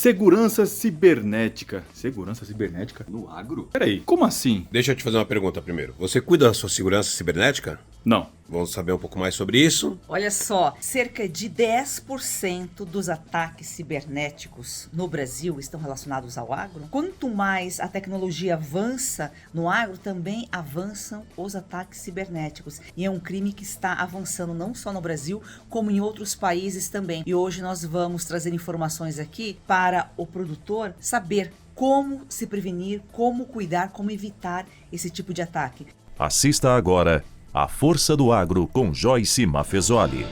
Segurança cibernética. Segurança cibernética? No agro? Peraí, como assim? Deixa eu te fazer uma pergunta primeiro. Você cuida da sua segurança cibernética? Não. Vamos saber um pouco mais sobre isso? Olha só, cerca de 10% dos ataques cibernéticos no Brasil estão relacionados ao agro. Quanto mais a tecnologia avança no agro, também avançam os ataques cibernéticos. E é um crime que está avançando não só no Brasil, como em outros países também. E hoje nós vamos trazer informações aqui para o produtor saber como se prevenir, como cuidar, como evitar esse tipo de ataque. Assista agora A Força do Agro com Joyce Maffezoli.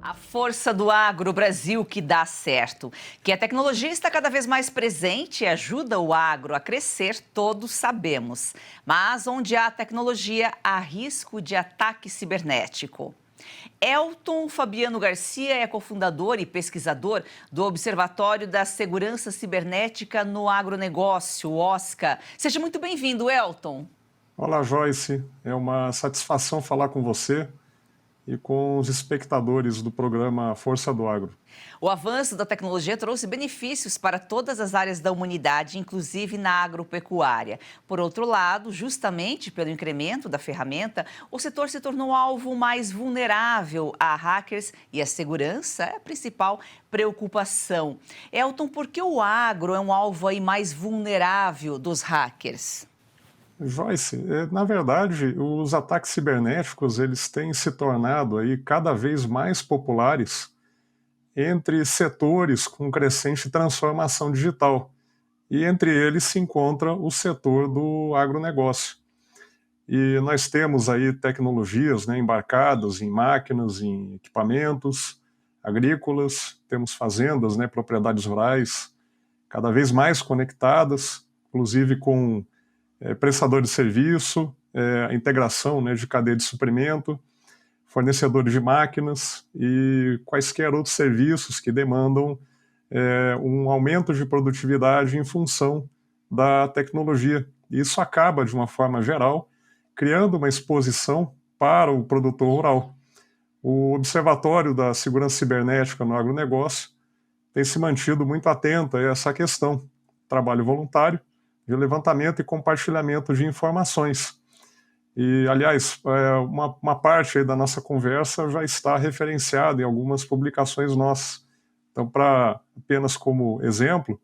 A força do agro, Brasil que dá certo. Que a tecnologia está cada vez mais presente e ajuda o agro a crescer, todos sabemos. Mas onde há tecnologia, há risco de ataque cibernético. Elton Fabiano Garcia é cofundador e pesquisador do Observatório da Segurança Cibernética no Agronegócio, OSCA. Seja muito bem-vindo, Elton. Olá, Joyce. É uma satisfação falar com você e com os espectadores do programa Força do Agro. O avanço da tecnologia trouxe benefícios para todas as áreas da humanidade, inclusive na agropecuária. Por outro lado, justamente pelo incremento da ferramenta, o setor se tornou alvo mais vulnerável a hackers e a segurança é a principal preocupação. Elton, por que o agro é um alvo aí mais vulnerável dos hackers? Joyce, na verdade, os ataques cibernéticos eles têm se tornado aí cada vez mais populares entre setores com crescente transformação digital. E entre eles se encontra o setor do agronegócio. E nós temos aí tecnologias, né, embarcadas em máquinas, em equipamentos agrícolas, temos fazendas, né, propriedades rurais cada vez mais conectadas, inclusive com prestador de serviço, a integração, né, de cadeia de suprimento, fornecedores de máquinas e quaisquer outros serviços que demandam um aumento de produtividade em função da tecnologia. Isso acaba, de uma forma geral, criando uma exposição para o produtor rural. O Observatório da Segurança Cibernética no Agronegócio tem se mantido muito atento a essa questão. Trabalho voluntário, de levantamento e compartilhamento de informações. E, aliás, uma parte aí da nossa conversa já está referenciada em algumas publicações nossas. Então, apenas como exemplo,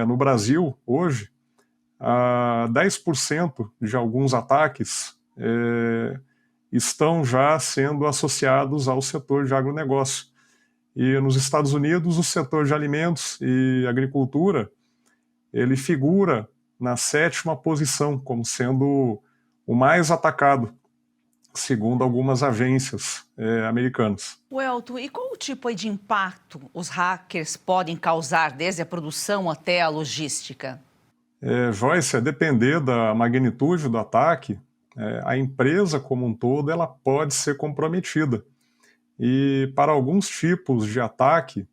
no Brasil, hoje, 10% de alguns ataques estão já sendo associados ao setor de agronegócio. E nos Estados Unidos, o setor de alimentos e agricultura ele figura na 7ª posição, como sendo o mais atacado, segundo algumas agências americanas. Elton, e qual o tipo de impacto os hackers podem causar, desde a produção até a logística? Joyce, a depender da magnitude do ataque, a empresa como um todo ela pode ser comprometida. E para alguns tipos de ataque,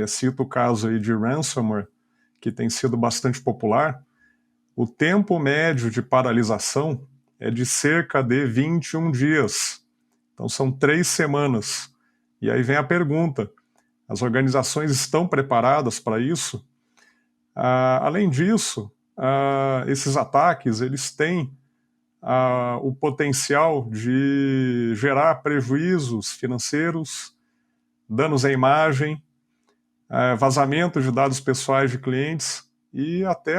cito o caso aí de ransomware, que tem sido bastante popular, o tempo médio de paralisação é de cerca de 21 dias. Então são 3 semanas. E aí vem a pergunta, as organizações estão preparadas para isso? Além disso, esses ataques eles têm o potencial de gerar prejuízos financeiros, danos à imagem, vazamento de dados pessoais de clientes e até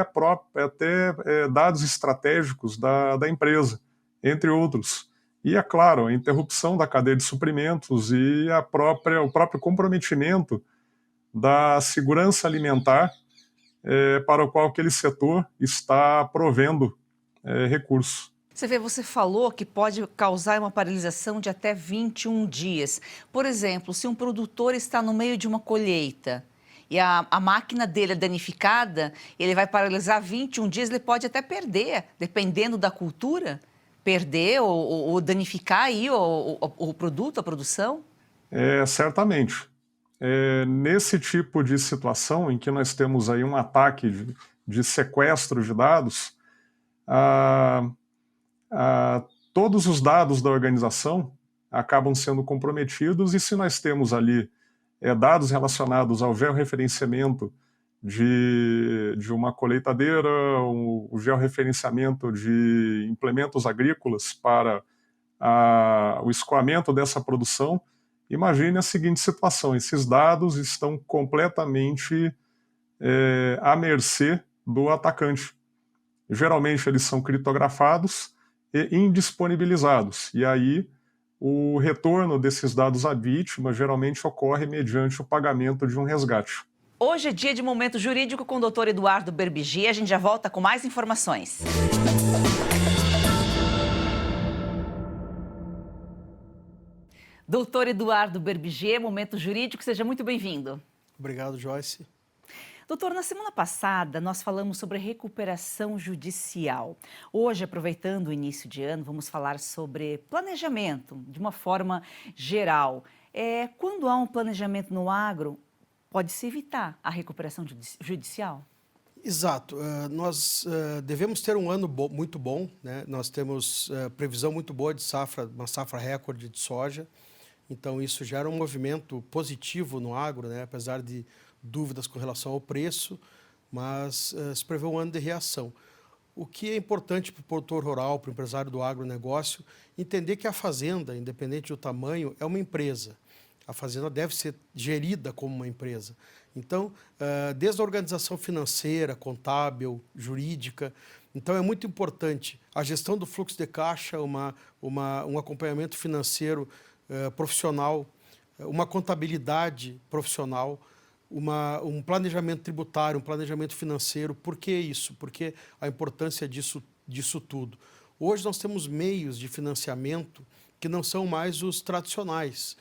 dados estratégicos da empresa, entre outros. E, é claro, a interrupção da cadeia de suprimentos e o próprio comprometimento da segurança alimentar para o qual aquele setor está provendo recursos. Você falou que pode causar uma paralisação de até 21 dias. Por exemplo, se um produtor está no meio de uma colheita e a máquina dele é danificada, ele vai paralisar 21 dias, ele pode até perder, dependendo da cultura, perder ou danificar aí o produto, a produção? Certamente. Nesse tipo de situação em que nós temos aí um ataque de sequestro de dados, todos os dados da organização acabam sendo comprometidos e se nós temos ali dados relacionados ao georreferenciamento de uma colheitadeira, o georreferenciamento de implementos agrícolas para o escoamento dessa produção. Imagine a seguinte situação: esses dados estão completamente à mercê do atacante. Geralmente eles são criptografados e indisponibilizados, e aí o retorno desses dados à vítima geralmente ocorre mediante o pagamento de um resgate. Hoje é dia de Momento Jurídico com o Dr. Eduardo Berbigier. A gente já volta com mais informações. Doutor Eduardo Berbigier, Momento Jurídico, seja muito bem-vindo. Obrigado, Joyce. Doutor, na semana passada nós falamos sobre recuperação judicial. Hoje, aproveitando o início de ano, vamos falar sobre planejamento de uma forma geral. Quando há um planejamento no agro, pode-se evitar a recuperação judicial? Exato. Nós devemos ter um ano muito bom, né? Nós temos previsão muito boa de safra, uma safra recorde de soja. Então, isso gera um movimento positivo no agro, né? Apesar de dúvidas com relação ao preço, mas se prevê um ano de reação. O que é importante para o produtor rural, para o empresário do agronegócio, entender que a fazenda, independente do tamanho, é uma empresa. A fazenda deve ser gerida como uma empresa. Então, desde a organização financeira, contábil, jurídica, então é muito importante a gestão do fluxo de caixa, um acompanhamento financeiro profissional, uma contabilidade profissional, um planejamento tributário, um planejamento financeiro. Por que isso? Porque a importância disso tudo. Hoje nós temos meios de financiamento que não são mais os tradicionais,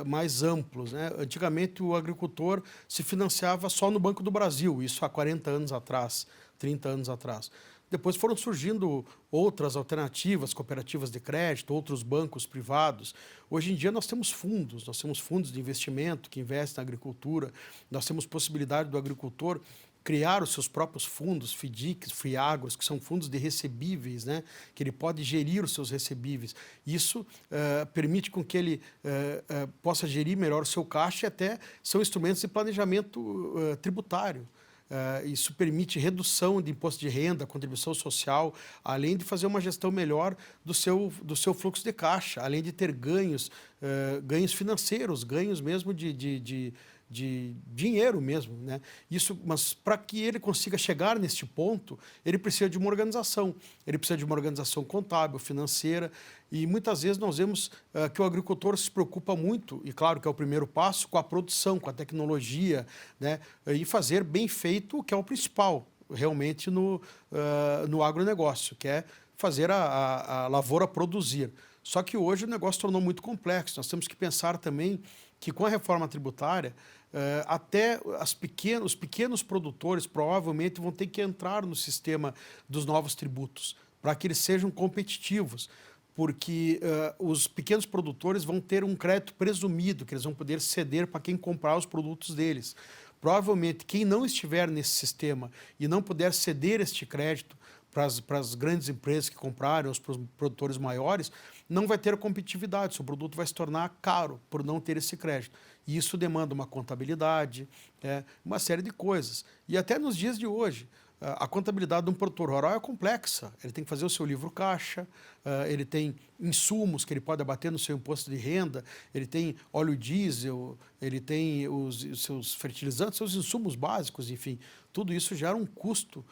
mais amplos, né? Antigamente o agricultor se financiava só no Banco do Brasil, isso há 40 anos atrás, 30 anos atrás. Depois foram surgindo outras alternativas, cooperativas de crédito, outros bancos privados. Hoje em dia nós temos fundos de investimento que investem na agricultura, nós temos possibilidade do agricultor criar os seus próprios fundos, FDICs, FIAGROS, que são fundos de recebíveis, né? Que ele pode gerir os seus recebíveis. Isso permite com que ele possa gerir melhor o seu caixa, e até são instrumentos de planejamento tributário. Isso permite redução de imposto de renda, contribuição social, além de fazer uma gestão melhor do seu fluxo de caixa, além de ter ganhos financeiros, ganhos mesmo de dinheiro mesmo, né? Isso, mas para que ele consiga chegar neste ponto, ele precisa de uma organização. Ele precisa de uma organização contábil, financeira, e muitas vezes nós vemos que o agricultor se preocupa muito, e claro que é o primeiro passo, com a produção, com a tecnologia, né? E fazer bem feito, o que é o principal, realmente, no agronegócio, que é fazer a lavoura produzir. Só que hoje o negócio tornou muito complexo. Nós temos que pensar também que com a reforma tributária, até os pequenos produtores provavelmente vão ter que entrar no sistema dos novos tributos, para que eles sejam competitivos, porque os pequenos produtores vão ter um crédito presumido, que eles vão poder ceder para quem comprar os produtos deles. Provavelmente, quem não estiver nesse sistema e não puder ceder este crédito para as grandes empresas que comprarem, os produtores maiores, não vai ter competitividade, seu produto vai se tornar caro por não ter esse crédito. E isso demanda uma contabilidade, uma série de coisas. E até nos dias de hoje, a contabilidade de um produtor rural é complexa. Ele tem que fazer o seu livro caixa, ele tem insumos que ele pode abater no seu imposto de renda, ele tem óleo diesel, ele tem os seus fertilizantes, seus insumos básicos, enfim. Tudo isso gera um custo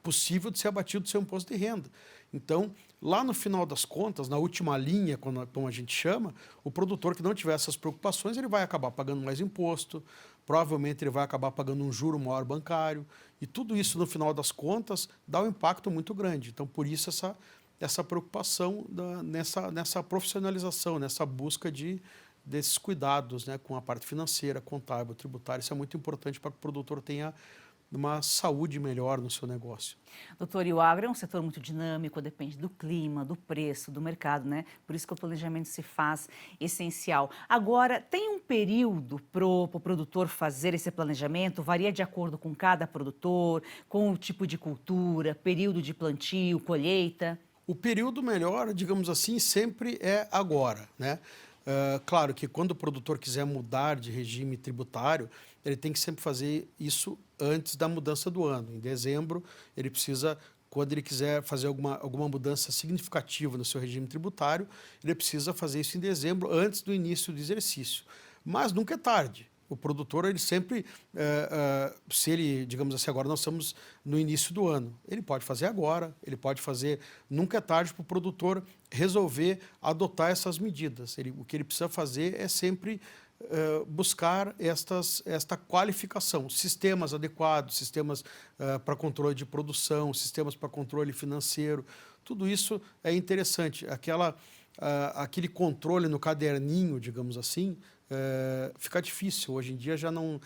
possível de ser abatido do seu imposto de renda. Então, lá no final das contas, na última linha, como a gente chama, o produtor que não tiver essas preocupações, ele vai acabar pagando mais imposto, provavelmente ele vai acabar pagando um juro maior bancário, e tudo isso, no final das contas, dá um impacto muito grande. Então, por isso, essa preocupação nessa profissionalização, nessa busca desses cuidados, né, com a parte financeira, contábil, tributária. Isso é muito importante para que o produtor tenha uma saúde melhor no seu negócio. Doutor, e o agro é um setor muito dinâmico, depende do clima, do preço, do mercado, né? Por isso que o planejamento se faz essencial. Agora, tem um período para o produtor fazer esse planejamento? Varia de acordo com cada produtor, com o tipo de cultura, período de plantio, colheita? O período melhor, digamos assim, sempre é agora, né? Claro que quando o produtor quiser mudar de regime tributário, ele tem que sempre fazer isso antes da mudança do ano. Em dezembro, ele precisa, quando ele quiser fazer alguma mudança significativa no seu regime tributário, ele precisa fazer isso em dezembro, antes do início do exercício. Mas nunca é tarde. O produtor, ele sempre, se ele, digamos assim, agora nós estamos no início do ano, ele pode fazer agora, ele pode fazer, nunca é tarde para o produtor resolver adotar essas medidas. O que ele precisa fazer é sempre buscar esta qualificação, sistemas adequados, sistemas para controle de produção, sistemas para controle financeiro, tudo isso é interessante. Aquele controle no caderninho, digamos assim, fica difícil. Hoje em dia já não,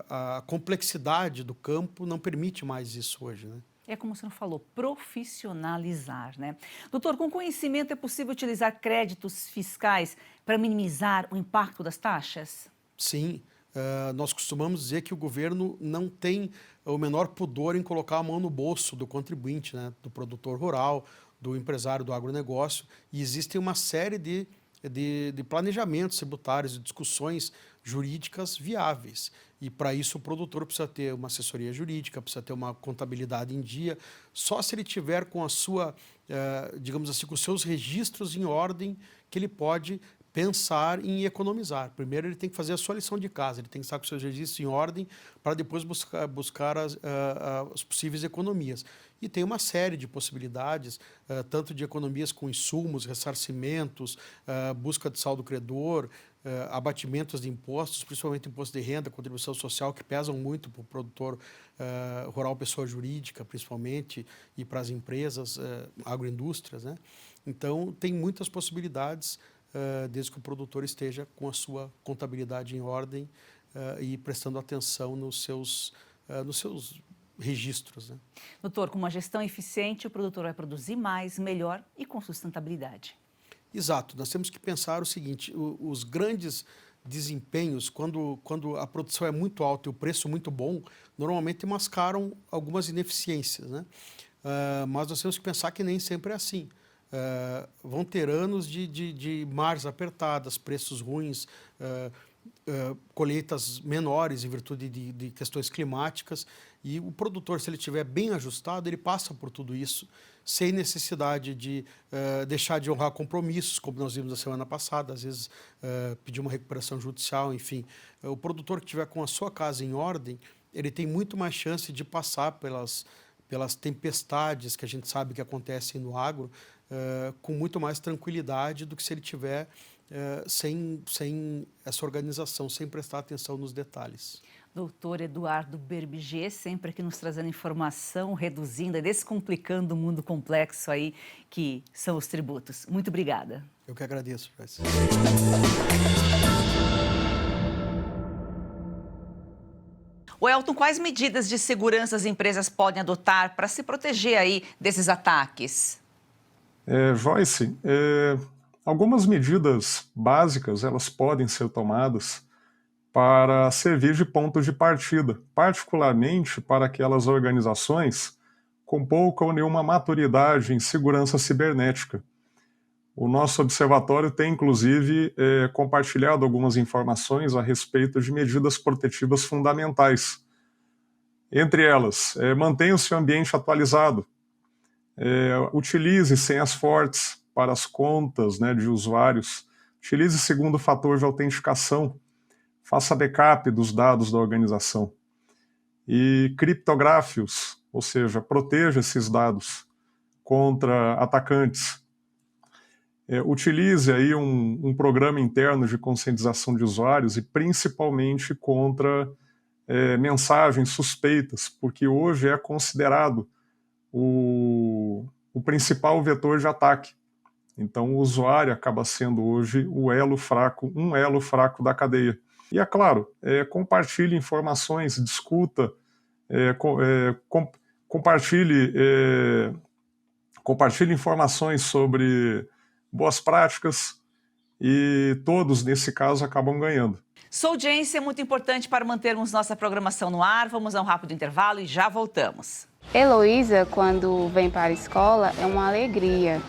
a complexidade do campo não permite mais isso hoje, né? É como o senhor falou, profissionalizar, né? Doutor, com conhecimento é possível utilizar créditos fiscais para minimizar o impacto das taxas? Sim. Nós costumamos dizer que o governo não tem o menor pudor em colocar a mão no bolso do contribuinte, né? Do produtor rural, do empresário do agronegócio. E existem uma série de planejamentos tributários e discussões jurídicas viáveis. E para isso o produtor precisa ter uma assessoria jurídica, precisa ter uma contabilidade em dia. Só se ele tiver com a sua, digamos assim, com os seus registros em ordem, que ele pode pensar em economizar. Primeiro ele tem que fazer a sua lição de casa, ele tem que estar com os seus registros em ordem para depois buscar as possíveis economias. E tem uma série de possibilidades, tanto de economias com insumos, ressarcimentos, busca de saldo credor, abatimentos de impostos, principalmente imposto de renda, contribuição social, que pesam muito para o produtor rural, pessoa jurídica, principalmente, e para as empresas, agroindústrias, né? Então, tem muitas possibilidades, desde que o produtor esteja com a sua contabilidade em ordem e prestando atenção nos seus registros, né? Doutor, com uma gestão eficiente, o produtor vai produzir mais, melhor e com sustentabilidade. Exato. Nós temos que pensar o seguinte, os grandes desempenhos, quando a produção é muito alta e o preço muito bom, normalmente mascaram algumas ineficiências, né? Mas nós temos que pensar que nem sempre é assim. Vão ter anos de margens apertadas, preços ruins, colheitas menores em virtude de questões climáticas, e o produtor, se ele estiver bem ajustado, ele passa por tudo isso sem necessidade de deixar de honrar compromissos, como nós vimos na semana passada, às vezes pedir uma recuperação judicial, enfim. O produtor que estiver com a sua casa em ordem, ele tem muito mais chance de passar pelas tempestades que a gente sabe que acontecem no agro, com muito mais tranquilidade do que se ele tiver sem essa organização, sem prestar atenção nos detalhes. Doutor Eduardo Berbiger, sempre aqui nos trazendo informação, reduzindo e descomplicando o mundo complexo aí que são os tributos. Muito obrigada. Eu que agradeço, Joyce. Welton, quais medidas de segurança as empresas podem adotar para se proteger aí desses ataques? Joyce, algumas medidas básicas elas podem ser tomadas para servir de ponto de partida, particularmente para aquelas organizações com pouca ou nenhuma maturidade em segurança cibernética. O nosso observatório tem, inclusive, compartilhado algumas informações a respeito de medidas protetivas fundamentais. Entre elas, mantenha o seu ambiente atualizado, utilize senhas fortes para as contas, né, de usuários, utilize segundo fator de autenticação, faça backup dos dados da organização e criptografe-os, ou seja, proteja esses dados contra atacantes. Utilize aí um programa interno de conscientização de usuários e principalmente contra mensagens suspeitas, porque hoje é considerado o principal vetor de ataque. Então o usuário acaba sendo hoje um elo fraco da cadeia. E é claro, compartilhe informações, discuta, compartilhe informações sobre boas práticas e todos, nesse caso, acabam ganhando. Sua audiência é muito importante para mantermos nossa programação no ar. Vamos a um rápido intervalo e já voltamos. Heloísa, quando vem para a escola, é uma alegria.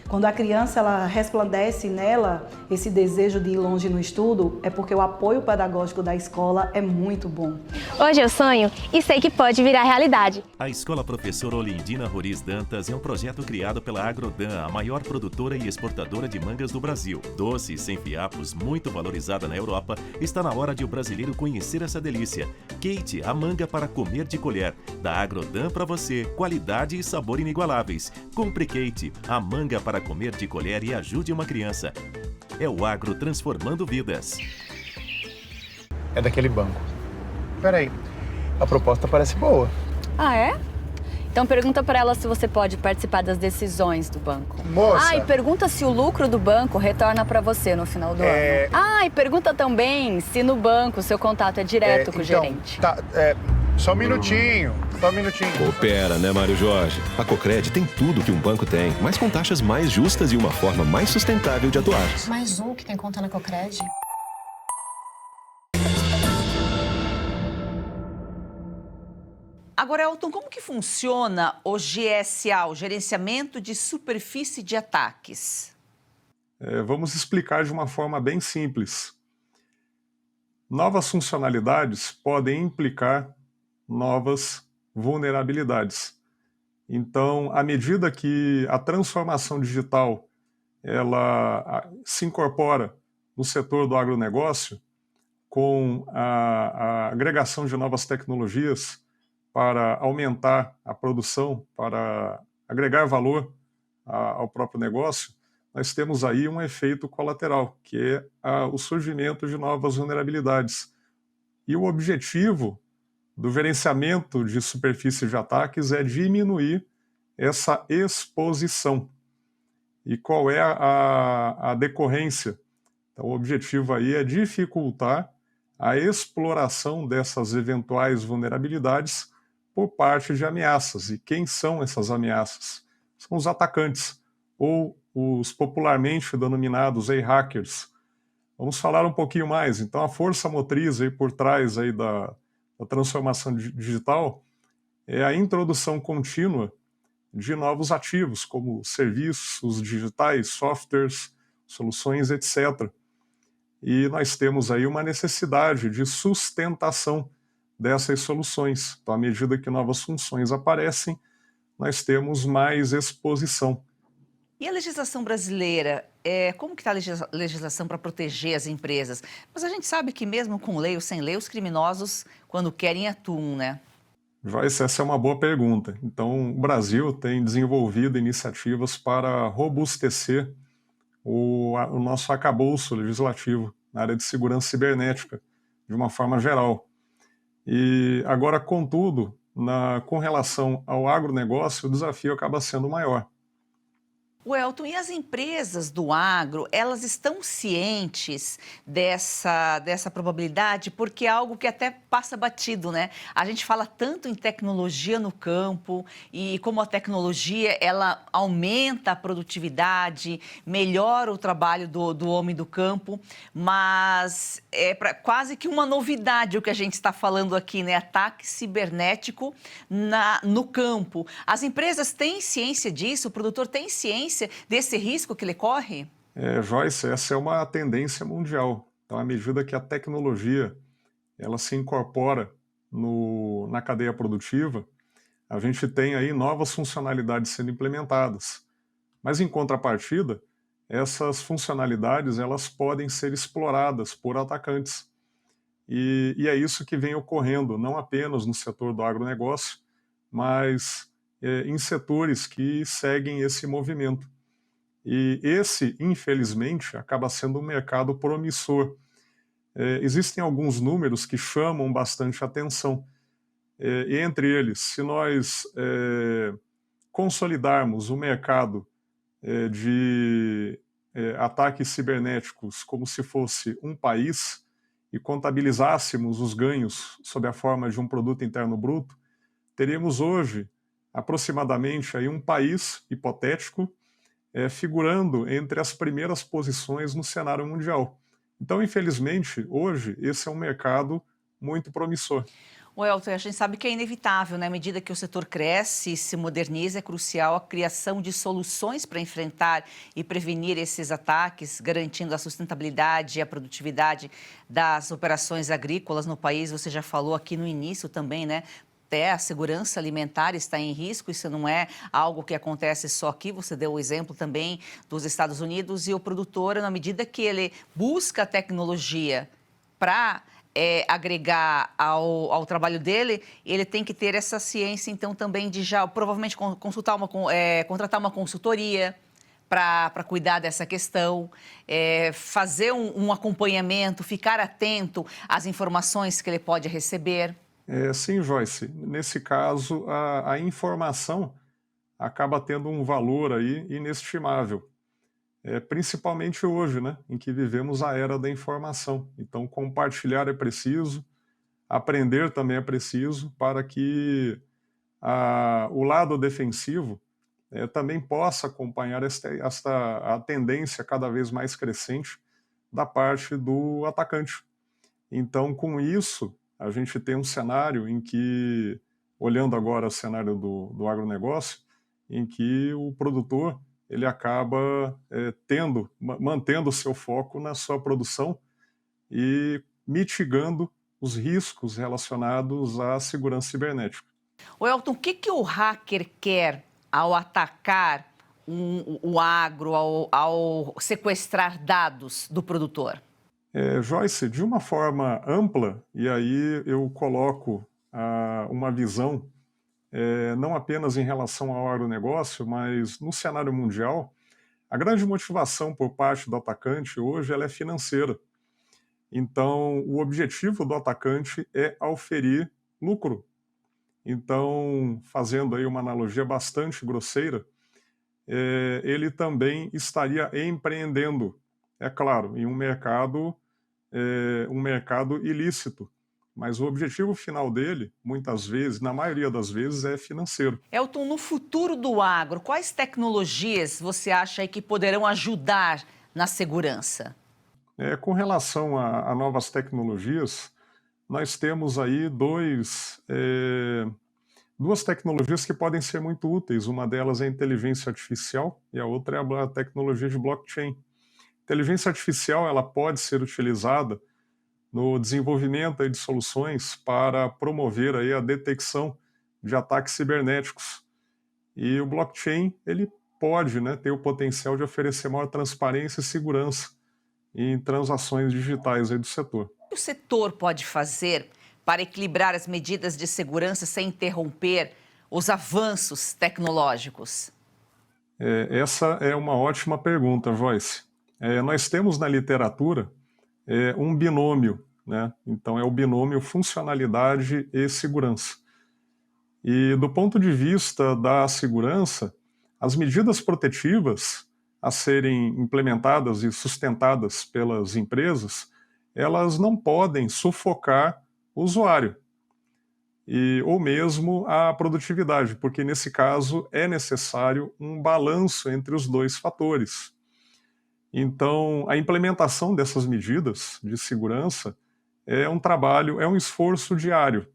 Quando a criança ela resplandece nela esse desejo de ir longe no estudo, é porque o apoio pedagógico da escola é muito bom. Hoje eu sonho e sei que pode virar realidade. A Escola Professora Olindina Roriz Dantas é um projeto criado pela Agrodan, a maior produtora e exportadora de mangas do Brasil. Doce e sem fiapos, muito valorizada na Europa, está na hora de o brasileiro conhecer essa delícia. Kate, a manga para comer de colher. Da Agrodan para você, qualidade e sabor inigualáveis. Compre Kate, a manga para comer de colher e ajude uma criança. É o agro transformando vidas. É daquele banco. Peraí, a proposta parece boa. Ah, é? Então pergunta para ela se você pode participar das decisões do banco. Moça! E pergunta se o lucro do banco retorna para você no final do ano. E pergunta também se no banco o seu contato é direto com o gerente. Só um minutinho. Coopera, né, Mário Jorge? A Cocred tem tudo que um banco tem, mas com taxas mais justas e uma forma mais sustentável de atuar. Mais um que tem conta na Cocred? Agora, Elton, como que funciona o GSA, o Gerenciamento de Superfície de Ataques? Vamos explicar de uma forma bem simples. Novas funcionalidades podem implicar novas vulnerabilidades. Então, à medida que a transformação digital ela se incorpora no setor do agronegócio, com a agregação de novas tecnologias para aumentar a produção, para agregar valor ao próprio negócio, nós temos aí um efeito colateral, que é o surgimento de novas vulnerabilidades. E o objetivo do gerenciamento de superfície de ataques é diminuir essa exposição. E qual é a decorrência? Então, o objetivo aí é dificultar a exploração dessas eventuais vulnerabilidades por parte de ameaças. E quem são essas ameaças? São os atacantes, ou os popularmente denominados hackers. Vamos falar um pouquinho mais. Então, a força motriz aí por trás aí da transformação digital é a introdução contínua de novos ativos, como serviços digitais, softwares, soluções, etc. E nós temos aí uma necessidade de sustentação dessas soluções. Então, à medida que novas funções aparecem, nós temos mais exposição. E a legislação brasileira, como que está a legislação para proteger as empresas? Mas a gente sabe que mesmo com lei ou sem lei, os criminosos, quando querem, atuam, né? Joyce, essa é uma boa pergunta. Então, o Brasil tem desenvolvido iniciativas para robustecer o nosso arcabouço legislativo na área de segurança cibernética, de uma forma geral. E agora, contudo, com relação ao agronegócio, o desafio acaba sendo maior. Elton, e as empresas do agro, elas estão cientes dessa probabilidade? Porque é algo que até passa batido, né? A gente fala tanto em tecnologia no campo e como a tecnologia, ela aumenta a produtividade, melhora o trabalho do homem do campo, mas é quase que uma novidade o que a gente está falando aqui, né? Ataque cibernético no campo. As empresas têm ciência disso? O produtor tem ciência desse risco que ele corre? Joyce, essa é uma tendência mundial. Então, à medida que a tecnologia ela se incorpora na cadeia produtiva, a gente tem aí novas funcionalidades sendo implementadas. Mas, em contrapartida, essas funcionalidades elas podem ser exploradas por atacantes. E é isso que vem ocorrendo, não apenas no setor do agronegócio, mas em setores que seguem esse movimento. E esse, infelizmente, acaba sendo um mercado promissor. Existem alguns números que chamam bastante atenção. Entre eles, se nós consolidarmos o mercado de ataques cibernéticos como se fosse um país e contabilizássemos os ganhos sob a forma de um produto interno bruto, teríamos hoje aproximadamente aí um país hipotético figurando entre as primeiras posições no cenário mundial. Então, infelizmente, hoje, esse é um mercado muito promissor. O Elton, a gente sabe que é inevitável, né? À medida que o setor cresce e se moderniza, é crucial a criação de soluções para enfrentar e prevenir esses ataques, garantindo a sustentabilidade e a produtividade das operações agrícolas no país. Você já falou aqui no início também, né? Até a segurança alimentar está em risco, isso não é algo que acontece só aqui, você deu o exemplo também dos Estados Unidos, e o produtor, na medida que ele busca tecnologia para agregar ao trabalho dele, ele tem que ter essa ciência, então, também de já, provavelmente, contratar uma consultoria para cuidar dessa questão, fazer um acompanhamento, ficar atento às informações que ele pode receber. Sim, Joyce. Nesse caso, a informação acaba tendo um valor aí inestimável. Principalmente hoje, né, em que vivemos a era da informação. Então, compartilhar é preciso, aprender também é preciso, para que o lado defensivo também possa acompanhar a tendência cada vez mais crescente da parte do atacante. Então, com isso, a gente tem um cenário em que, olhando agora o cenário do agronegócio, em que o produtor ele acaba mantendo o seu foco na sua produção e mitigando os riscos relacionados à segurança cibernética. O Elton, o que o hacker quer ao atacar o agro, ao sequestrar dados do produtor? Joyce, de uma forma ampla, e aí eu coloco uma visão não apenas em relação ao agronegócio, mas no cenário mundial, a grande motivação por parte do atacante hoje ela é financeira. Então, o objetivo do atacante é auferir lucro. Então, fazendo aí uma analogia bastante grosseira, ele também estaria empreendendo, é claro, em um mercado ilícito. Mas o objetivo final dele, muitas vezes, na maioria das vezes, é financeiro. Elton, no futuro do agro, quais tecnologias você acha aí que poderão ajudar na segurança? Com relação a novas tecnologias, nós temos aí duas tecnologias que podem ser muito úteis. Uma delas é a inteligência artificial e a outra é a tecnologia de blockchain. Inteligência artificial ela pode ser utilizada no desenvolvimento de soluções para promover aí a detecção de ataques cibernéticos. E o blockchain ele pode ter o potencial de oferecer maior transparência e segurança em transações digitais aí do setor. O que o setor pode fazer para equilibrar as medidas de segurança sem interromper os avanços tecnológicos? Essa é uma ótima pergunta, Joyce. Nós temos na literatura um binômio, né? Então é o binômio funcionalidade e segurança. E do ponto de vista da segurança, as medidas protetivas a serem implementadas e sustentadas pelas empresas, elas não podem sufocar o usuário ou mesmo a produtividade, porque nesse caso é necessário um balanço entre os dois fatores. Então, a implementação dessas medidas de segurança é um trabalho, é um esforço diário.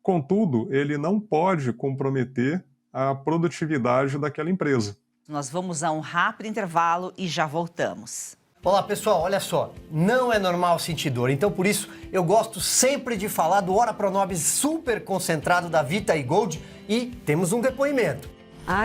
Contudo, ele não pode comprometer a produtividade daquela empresa. Nós vamos a um rápido intervalo e já voltamos. Olá pessoal, olha só, não é normal sentir dor, então por isso eu gosto sempre de falar do Ora Pronobis super concentrado da Vita e Gold e temos um depoimento.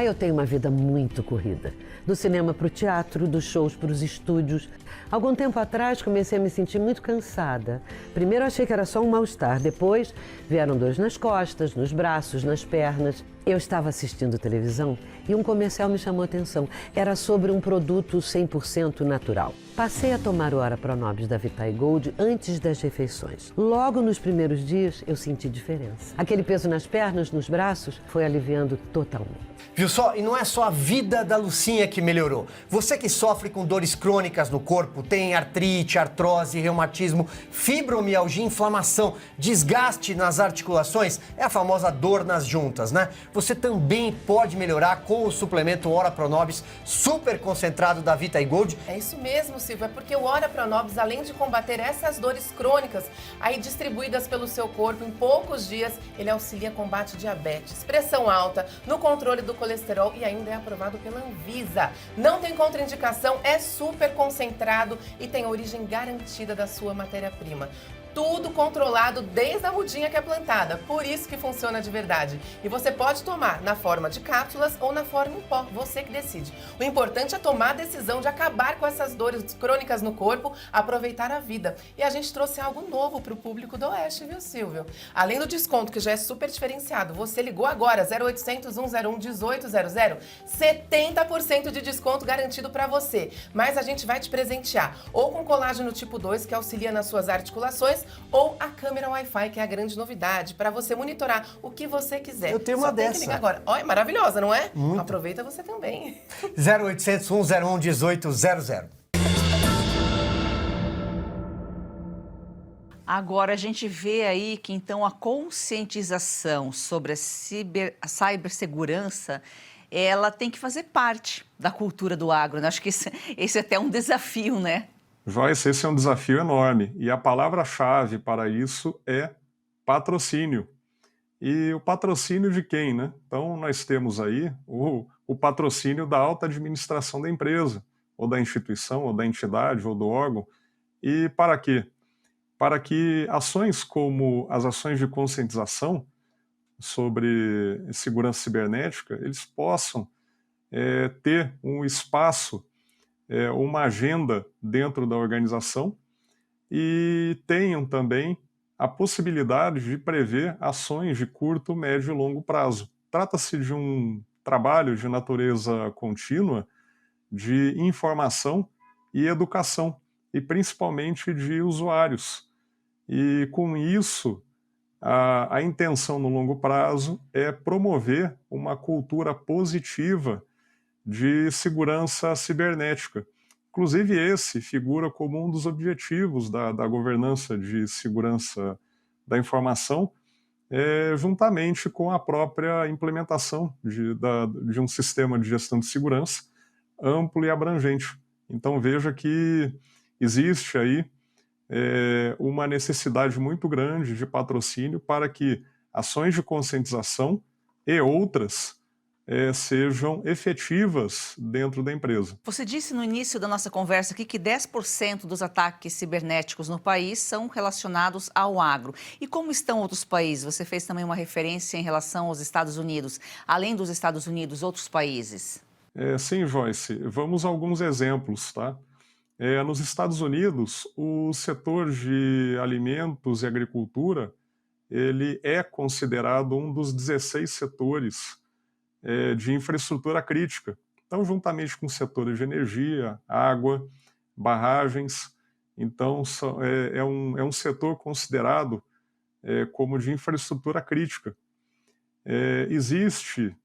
Eu tenho uma vida muito corrida. Do cinema para o teatro, dos shows para os estúdios. Algum tempo atrás comecei a me sentir muito cansada. Primeiro achei que era só um mal-estar, depois vieram dores nas costas, nos braços, nas pernas. Eu estava assistindo televisão e um comercial me chamou a atenção. Era sobre um produto 100% natural. Passei a tomar o Ora Pronobis da Vita Gold antes das refeições. Logo nos primeiros dias eu senti diferença. Aquele peso nas pernas, nos braços, foi aliviando totalmente. Viu só? E não é só a vida da Lucinha que melhorou. Você que sofre com dores crônicas no corpo, tem artrite, artrose, reumatismo, fibromialgia, inflamação, desgaste nas articulações, é a famosa dor nas juntas, né? você também pode melhorar com o suplemento Ora Pronobis super concentrado da Vita e Gold. É isso mesmo, Silvio, é porque o Ora Pronobis, além de combater essas dores crônicas aí distribuídas pelo seu corpo em poucos dias, ele auxilia a combate diabetes, pressão alta, no controle do colesterol e ainda é aprovado pela Anvisa. Não tem contraindicação, é super concentrado e tem a origem garantida da sua matéria-prima. Tudo controlado desde a mudinha que é plantada, por isso que funciona de verdade. E você pode tomar na forma de cápsulas ou na forma em pó, você que decide. O importante é tomar a decisão de acabar com essas dores crônicas no corpo, aproveitar a vida. E a gente trouxe algo novo para o público do Oeste, viu, Silvio? Além do desconto, que já é super diferenciado, você ligou agora, 0800 101 1800, 70% de desconto garantido para você. Mas a gente vai te presentear ou com colágeno tipo 2, que auxilia nas suas articulações, ou a câmera Wi-Fi, que é a grande novidade, para você monitorar o que você quiser. Eu tenho uma Só tem dessa. que ligar agora. Olha, maravilhosa, não é? Muito. Aproveita você também. 0800 101 1800. Agora a gente vê aí que então a conscientização sobre a cibersegurança, ela tem que fazer parte da cultura do agro, né? Acho que esse é até um desafio, né? Joyce, esse é um desafio enorme e a palavra-chave para isso é patrocínio. E o patrocínio de quem, né? Então, nós temos aí o patrocínio da alta administração da empresa, ou da instituição, ou da entidade, ou do órgão. E para quê? Para que ações como as ações de conscientização sobre segurança cibernética, eles possam ter um espaço, uma agenda dentro da organização e tenham também a possibilidade de prever ações de curto, médio e longo prazo. Trata-se de um trabalho de natureza contínua de informação e educação, e principalmente de usuários. E com isso, a intenção no longo prazo é promover uma cultura positiva de segurança cibernética. Inclusive esse figura como um dos objetivos da governança de segurança da informação, juntamente com a própria implementação de um sistema de gestão de segurança amplo e abrangente. Então veja que existe aí uma necessidade muito grande de patrocínio para que ações de conscientização e outras sejam efetivas dentro da empresa. Você disse no início da nossa conversa aqui que 10% dos ataques cibernéticos no país são relacionados ao agro. E como estão outros países? Você fez também uma referência em relação aos Estados Unidos. Além dos Estados Unidos, outros países? Sim, Joyce. Vamos a alguns exemplos, tá? Nos Estados Unidos, o setor de alimentos e agricultura, ele é considerado um dos 16 setores de infraestrutura crítica. Então, juntamente com setores de energia, água, barragens, então é um setor considerado como de infraestrutura crítica. Existe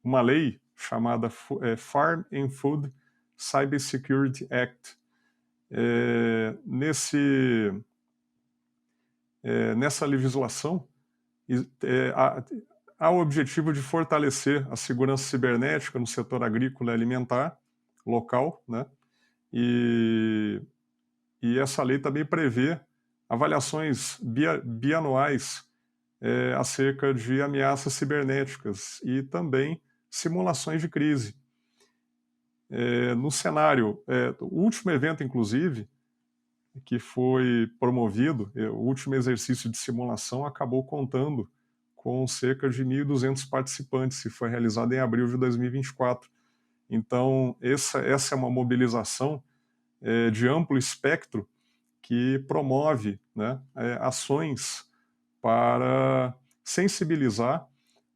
uma lei chamada Farm and Food Cybersecurity Act. Nessa legislação, há o objetivo de fortalecer a segurança cibernética no setor agrícola e alimentar local, né? E essa lei também prevê avaliações bianuais acerca de ameaças cibernéticas e também simulações de crise. No cenário, o último evento, inclusive, que foi promovido, o último exercício de simulação acabou contando com cerca de 1.200 participantes e foi realizado em abril de 2024. Então, essa é uma mobilização de amplo espectro que promove, né, ações para sensibilizar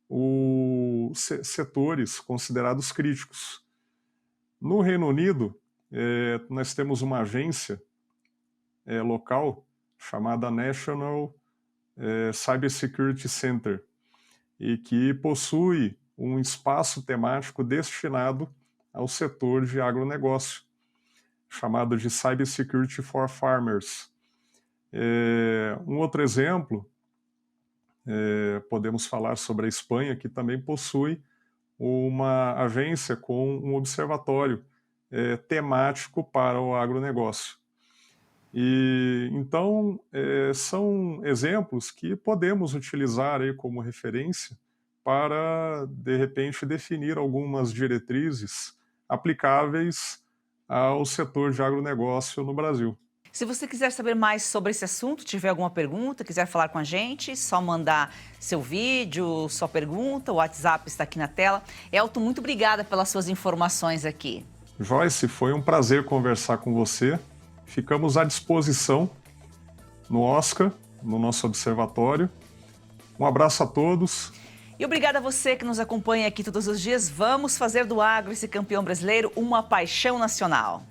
os setores considerados críticos. No Reino Unido, nós temos uma agência local chamada National Cybersecurity Center e que possui um espaço temático destinado ao setor de agronegócio, chamado de Cybersecurity for Farmers. Um outro exemplo Podemos falar sobre a Espanha, que também possui uma agência com um observatório temático para o agronegócio. E então são exemplos que podemos utilizar aí como referência para, de repente, definir algumas diretrizes aplicáveis ao setor de agronegócio no Brasil. Se você quiser saber mais sobre esse assunto, tiver alguma pergunta, quiser falar com a gente, só mandar seu vídeo, sua pergunta, o WhatsApp está aqui na tela. Elton, muito obrigada pelas suas informações aqui. Joyce, foi um prazer conversar com você. Ficamos à disposição no Oscar, no nosso observatório. Um abraço a todos. E obrigada a você que nos acompanha aqui todos os dias. Vamos fazer do agro, esse campeão brasileiro, uma paixão nacional.